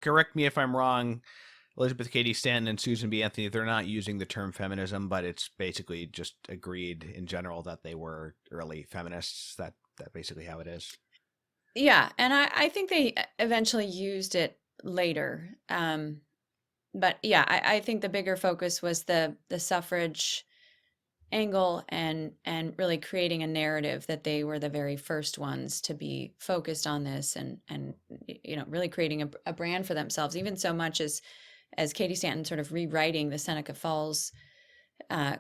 correct me if I'm wrong, Elizabeth Cady Stanton and Susan B. Anthony, they're not using the term feminism, but it's basically just agreed in general that they were early feminists. That basically how it is. Yeah, and I think they eventually used it later. But yeah, I think the bigger focus was the suffrage angle and really creating a narrative that they were the very first ones to be focused on this and really creating a brand for themselves, even so much as Katie Stanton sort of rewriting the Seneca Falls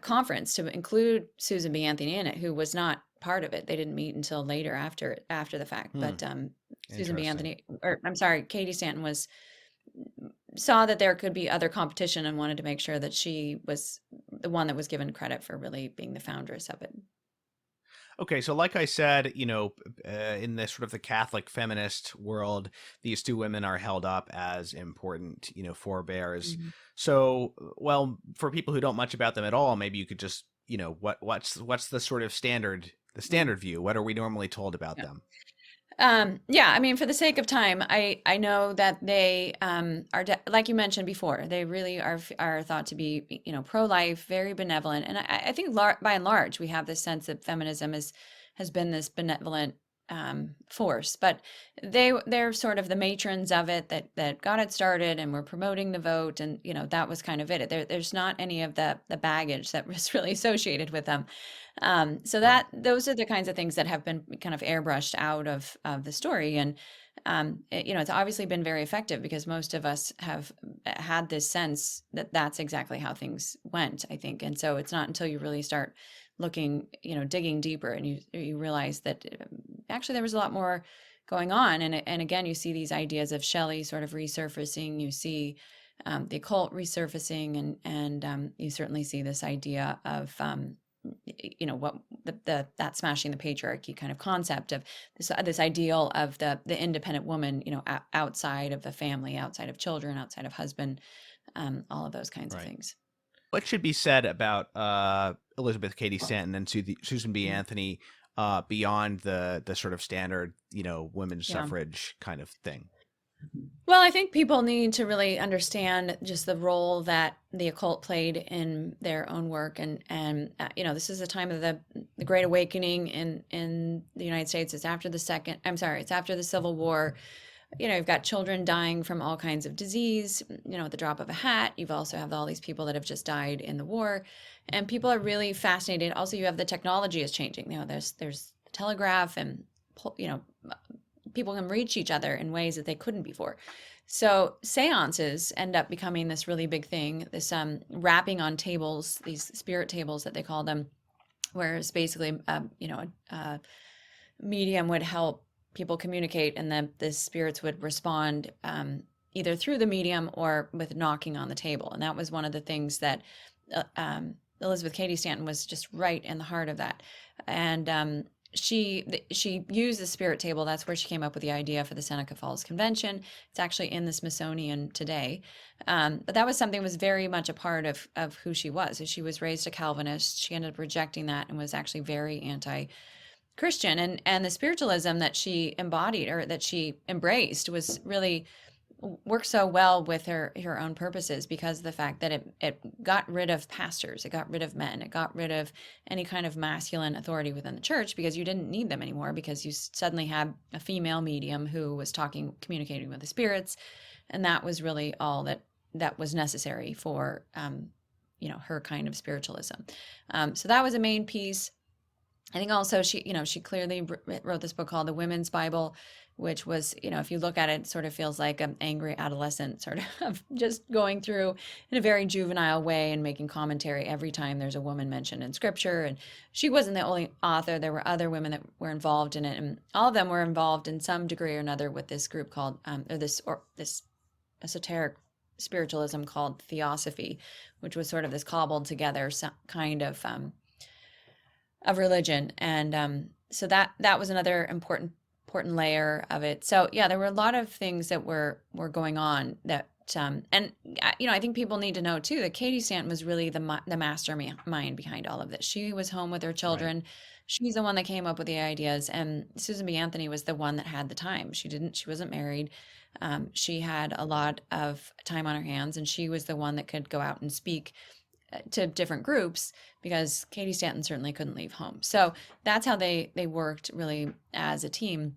conference to include Susan B. Anthony in it, who was not part of it. They didn't meet until later after the fact. Hmm. But Susan B. Interesting. Anthony, or I'm sorry, Katie Stanton was saw that there could be other competition and wanted to make sure that she was the one that was given credit for really being the foundress of it. Okay, so like I said, in this sort of the Catholic feminist world, these two women are held up as important, forebears. Mhm. So, well, for people who don't much about them at all, maybe you could just, what's the sort of the Mm. standard view? What are we normally told about Yeah. them? Yeah, I mean, for the sake of time, I know that they like you mentioned before, they really are thought to be, pro-life, very benevolent, and I think by and large we have this sense that feminism has been this benevolent force, but they're sort of the matrons of it that got it started and were promoting the vote, and that was kind of it. There's not any of the baggage that was really associated with them. So Right. that those are the kinds of things that have been kind of airbrushed out of the story, and it's obviously been very effective because most of us have had this sense that that's exactly how things went, I think. And so it's not until you really start looking, digging deeper, and you realize that actually there was a lot more going on. And again, you see these ideas of Shelley sort of resurfacing. You see the occult resurfacing, and you certainly see this idea of what the that smashing the patriarchy kind of concept of this ideal of the independent woman, outside of the family, outside of children, outside of husband, all of those kinds of Right. things. What should be said about Elizabeth Cady Stanton and Susan B. Mm. Anthony beyond the sort of standard, women's Yeah. suffrage kind of thing? Well, I think people need to really understand just the role that the occult played in their own work, and this is a time of the Great Awakening in the United States. It's after the second. I'm sorry, it's after the Civil War. You've got children dying from all kinds of disease, at the drop of a hat. You've also have all these people that have just died in the war, and people are really fascinated. Also, you have the technology is changing. There's the telegraph, and you know people can reach each other in ways that they couldn't before. So seances end up becoming this really big thing. This rapping on tables, these spirit tables that they call them, whereas basically, a medium would help people communicate, and then the spirits would respond either through the medium or with knocking on the table. And that was one of the things that Elizabeth Cady Stanton was just right in the heart of that. And she used the spirit table. That's where she came up with the idea for the Seneca Falls Convention. It's actually in the Smithsonian today. But that was something that was very much a part of who she was. She was raised a Calvinist. She ended up rejecting that and was actually very anti Christian, and the spiritualism that she embodied or that she embraced was really worked so well with her own purposes because of the fact that it got rid of pastors, it got rid of men, it got rid of any kind of masculine authority within the church because you didn't need them anymore because you suddenly had a female medium who was communicating with the spirits, and that was really all that was necessary for her kind of spiritualism. So that was a main piece. I think also she clearly wrote this book called The Women's Bible, which was, if you look at it, it sort of feels like an angry adolescent sort of just going through in a very juvenile way and making commentary every time there's a woman mentioned in scripture. And she wasn't the only author. There were other women that were involved in it, and all of them were involved in some degree or another with this group called, or this esoteric spiritualism called Theosophy, which was sort of this cobbled together kind of religion. And so that was another important layer of it. So yeah, there were a lot of things that were going on that and I think people need to know too that Katie Stanton was really the mastermind behind all of this. She was home with her Right. children. She's the one that came up with the ideas, and Susan B. Anthony was the one that had the time. She wasn't married. She had a lot of time on her hands, and she was the one that could go out and speak to different groups, because Cady Stanton certainly couldn't leave home. So that's how they worked really as a team.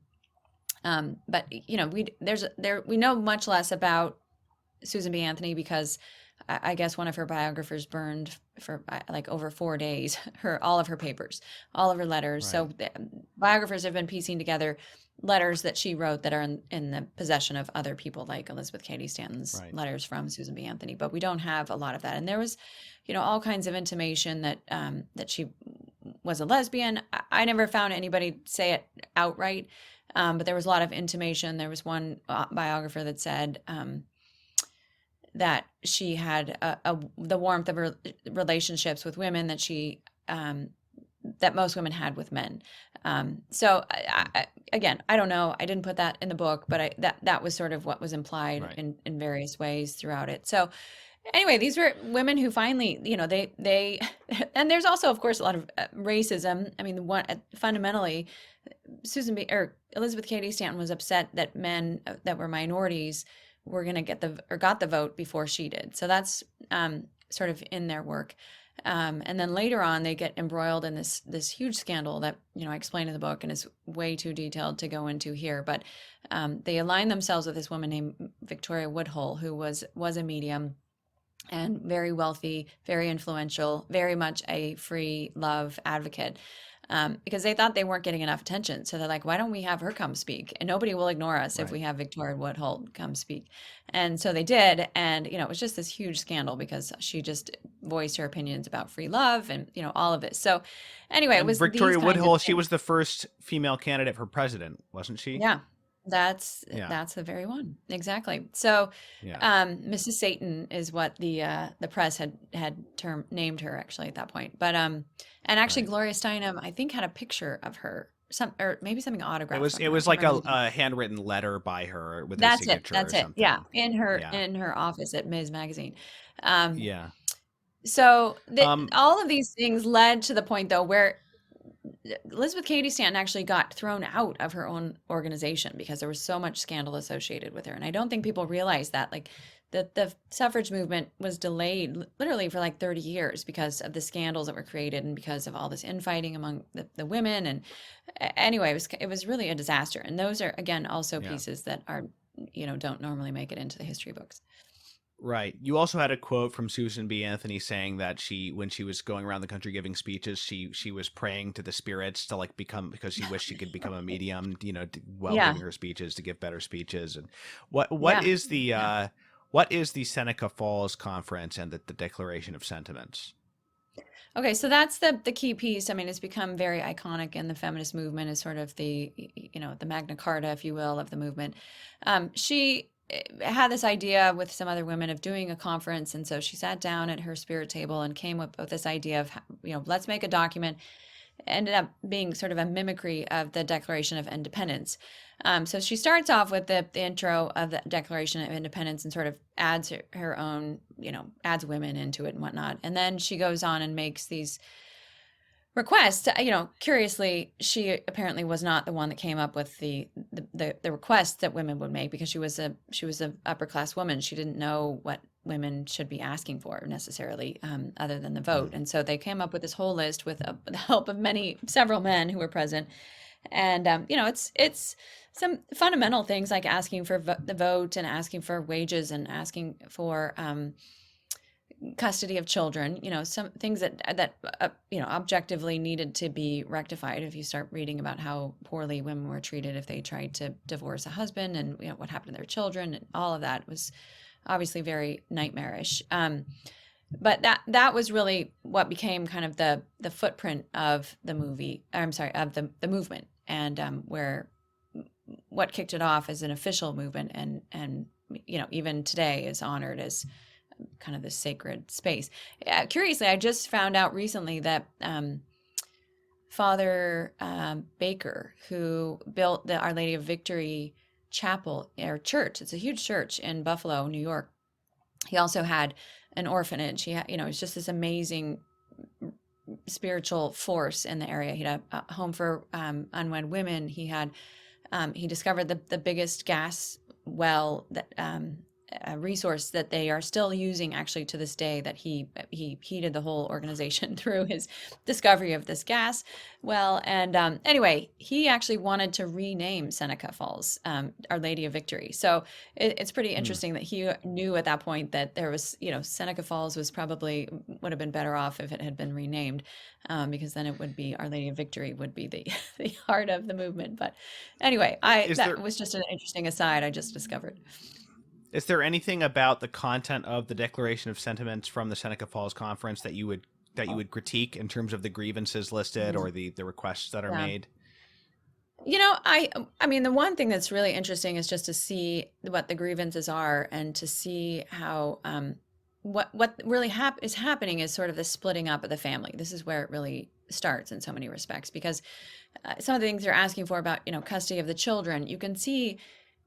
But we know much less about Susan B. Anthony because I guess one of her biographers burned for like over 4 days all of her papers, all of her letters. Right. So biographers have been piecing together letters that she wrote that are in the possession of other people, like Elizabeth Cady Stanton's Right. letters from Susan B. Anthony. But we don't have a lot of that. And there was, all kinds of intimation that that she was a lesbian. I never found anybody say it outright, but there was a lot of intimation. There was one biographer that said that she had the warmth of her relationships with women that she that most women had with men. So again, I don't know. I didn't put that in the book, but that was sort of what was implied Right. in various ways throughout it. So anyway, these were women who finally, they and there's also, of course, a lot of racism. I mean, fundamentally, Elizabeth Cady Stanton was upset that men that were minorities were going to got the vote before she did. So that's sort of in their work. And then later on, they get embroiled in this huge scandal that I explain in the book and is way too detailed to go into here. But they align themselves with this woman named Victoria Woodhull, who was a medium and very wealthy, very influential, very much a free love advocate. Because they thought they weren't getting enough attention. So they're like, why don't we have her come speak? And nobody will ignore us if Right. we have Victoria Woodhull come speak. And so they did. And, it was just this huge scandal because she just voiced her opinions about free love and, all of it. So anyway, it And was these Victoria kinds of Woodhull, she things. was the first female candidate for president, wasn't she? Yeah. That's Yeah. the very one. Exactly. So Yeah. Mrs. Satan is what the press had named her actually at that point. But and actually Right. Gloria Steinem, I think, had a picture of her, or maybe something It autographed was from it her. I was can't like remember the a handwritten letter by her with her That's it. signature That's or it. Yeah, something. in Yeah. her office at Ms. Magazine. Um Yeah. so Um all of these things led to the point though where Elizabeth Cady Stanton actually got thrown out of her own organization because there was so much scandal associated with her. And I don't think people realize that. Like the suffrage movement was delayed literally for like 30 years because of the scandals that were created and because of all this infighting among the women. And anyway, it was really a disaster. And those are, again, also yeah. pieces that are, don't normally make it into the history books. Right. You also had a quote from Susan B. Anthony saying that when she was going around the country giving speeches, she was praying to the spirits to like become, because she wished she could become a medium, while Yeah. giving her speeches, to give better speeches. And what Yeah. is the Yeah. what is the Seneca Falls Conference and the Declaration of Sentiments? Okay, so that's the key piece. I mean, it's become very iconic in the feminist movement as sort of the, the Magna Carta, if you will, of the movement. She had this idea with some other women of doing a conference, and so she sat down at her spirit table and came up with this idea of, let's make a document. Ended up being sort of a mimicry of the Declaration of Independence. So she starts off with the intro of the Declaration of Independence and sort of adds her own, adds women into it and whatnot. And then she goes on and makes these requests. Curiously, she apparently was not the one that came up with the requests that women would make, because she was a upper class woman. She didn't know what women should be asking for necessarily, other than the vote. And so they came up with this whole list with the help of several men who were present. And it's some fundamental things like asking for the vote and asking for wages and asking for custody of children, some things that objectively needed to be rectified. If you start reading about how poorly women were treated if they tried to divorce a husband, and what happened to their children, and all of that was obviously very nightmarish. But that was really what became kind of the footprint of the movie. I'm sorry, of the movement, and what kicked it off as an official movement, and even today is honored as kind of this sacred space. Curiously, I just found out recently that Father Baker, who built the Our Lady of Victory chapel or church, it's a huge church in Buffalo, New York. He also had an orphanage. He had, it's just this amazing spiritual force in the area. He had a home for unwed women. He discovered the biggest gas well that a resource that they are still using actually to this day, that he heated the whole organization through his discovery of this gas well. And anyway, he actually wanted to rename Seneca Falls Our Lady of Victory. So it's pretty Hmm. interesting that he knew at that point that there was, Seneca Falls was probably would have been better off if it had been renamed, because then it would be Our Lady of Victory would be the the heart of the movement. But anyway, I Is that there was just an interesting aside I just discovered. is there anything about the content of the Declaration of Sentiments from the Seneca Falls Conference that you would critique in terms of the grievances listed Mm, or the requests that are yeah. made? I mean, the one thing that's really interesting is just to see what the grievances are, and to see how what really is happening is sort of the splitting up of the family. This is where it really starts in so many respects, because some of the things they're asking for about, custody of the children, you can see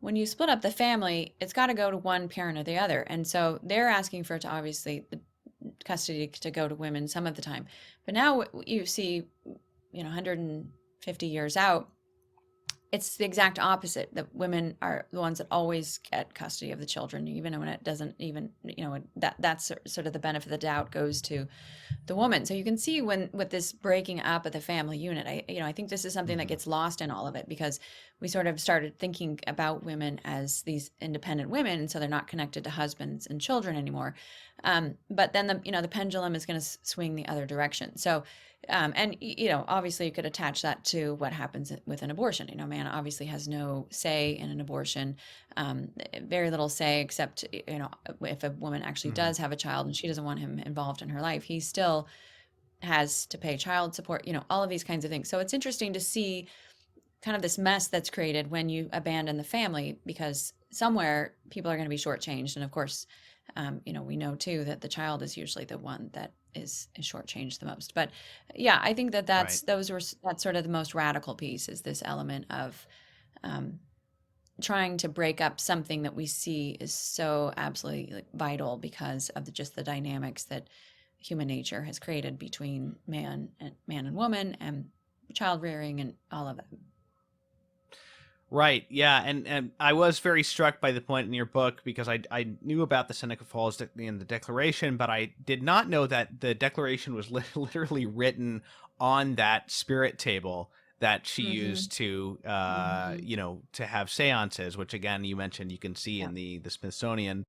when you split up the family, it's got to go to one parent or the other. And so they're asking for it to, obviously, the custody to go to women some of the time. But now you see, 150 years out, it's the exact opposite, that women are the ones that always get custody of the children, even when it doesn't even, that's sort of the benefit of the doubt goes to the woman. So you can see when, with this breaking up of the family unit, I think this is something that Hmm. gets lost in all of it, because we sort of started thinking about women as these independent women, and so they're not connected to husbands and children anymore. But then the pendulum is going to swing the other direction. So and obviously you could attach that to what happens with an abortion. Man obviously has no say in an abortion, very little say, except if a woman actually Hmm. does have a child and she doesn't want him involved in her life, he still has to pay child support, all of these kinds of things. So it's interesting to see kind of this mess that's created when you abandon the family, because somewhere people are going to be shortchanged. And of course, we know too that the child is usually the one that is shortchanged the most. But yeah, I think that Right. that's sort of the most radical piece, is this element of um, trying to break up something that we see is so absolutely, like, vital, because of just the dynamics that human nature has created between man and woman, and child rearing and all of it. Right. Yeah. And I was very struck by the point in your book, because I knew about the Seneca Falls in the Declaration, but I did not know that the Declaration was literally written on that spirit table that she Hmm. used to, Hmm. to have seances, which again, you mentioned you can see Yeah. in the Smithsonian.